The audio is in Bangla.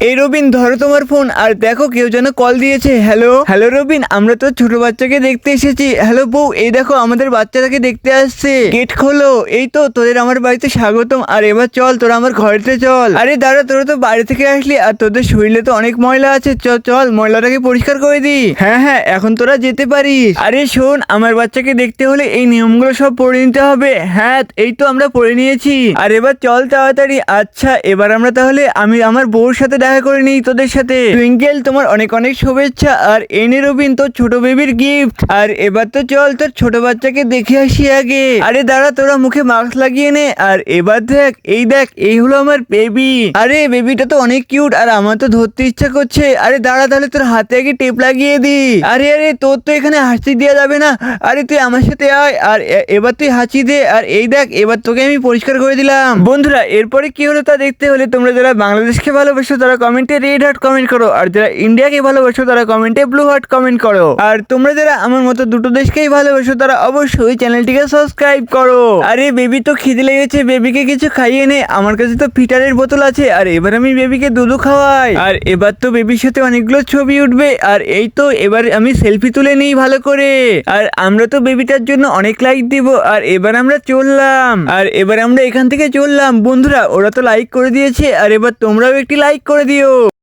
এই রবিন, ধরো তোমার ফোন আর দেখো কেউ যেন কল দিয়েছে। হ্যালো হ্যালো রবিন, আমরা তো ছোট বাচ্চাকে দেখতে এসেছি। হ্যালো বউ, এই দেখো আমাদের বাচ্চাটাকে দেখতে আসছে, গেট খোলো। এই তো তোদের আমার বাড়িতে স্বাগতম। আর এবার চল, তোরা আমার ঘরেতে চল। আরে দাঁড়া, তোরা তো বাইরে থেকে আসলি আর তোদের শরীরে তো অনেক ময়লা আছে। চল চল, ময়লাটাকে পরিষ্কার করে দি। হ্যাঁ হ্যাঁ, এখন তোরা যেতে পারিস। আরে শোন, আমার বাচ্চাকে দেখতে হলে এই নিয়মগুলো সব পড়ে নিতে হবে। হ্যাঁ, এই তো আমরা পড়ে নিয়েছি। আর এবার চল তাড়াতাড়ি। আচ্ছা, এবার আমরা তাহলে আমি আমার বউর সাথে দেখা করে নিই তোদের সাথে। টুইঙ্কেল, তোমার অনেক অনেক শুভেচ্ছা। আর এনে রবিন, তোর ছোট বেবির গিফট। আর এবার তো চল তোর ছোট বাচ্চাকে দেখে আসি আগে। আরে দাঁড়া, তোরা মুখে মাস্ক লাগিয়ে নে। আর এবার দেখ, এই হলো আমার বেবি। আরে বেবিটা তো অনেক কিউট, আর আমার তো ধরতে ইচ্ছা করছে। আরে দাঁড়া, তাহলে তোর হাতে আগে টেপ লাগিয়ে দি। আরে আরে, তোর তো এখানে হাঁচি দেওয়া যাবে না। আরে তুই আমার সাথে আয়। আর এবার তুই হাঁচি দে। আর এই দেখ, এবার তোকে আমি পরিষ্কার করে দিলাম। বন্ধুরা, এরপরে কি হলো তা দেখতে হলে তোমরা যারা বাংলাদেশকে ভালোবাসো তারা কমেন্টে রেড হার্ট কমেন্ট করো, আর যারা ইন্ডিয়াকে ভালোবাসো তারা কমেন্টে ব্লু হার্ট কমেন্ট করো। আর তোমরা যারা আমার মতো দুটো দেশকেই ভালোবাসো তারা অবশ্যই চ্যানেলটিকে সাবস্ক্রাইব করো। আরে বেবি তো খিদে লেগেছে, বেবিকে কিছু খাইয়ে নে। আমার কাছে তো ফিটারের বোতল আছে, আর এবার আমি বেবিকে দুধু খাওয়াই। আর এবার তো বেবির সাথে অনেকগুলো ছবি উঠবে। আর এই তো এবার আমি সেলফি তুলে নিই ভালো করে। আর আমরা তো বেবিটার জন্য অনেক লাইক দিব। আর এবার আমরা চললাম। আর এবার আমরা এখান থেকে চললাম। বন্ধুরা, ওরা তো লাইক করে দিয়েছে, আর এবার তোমরাও একটি লাইক করে দিও।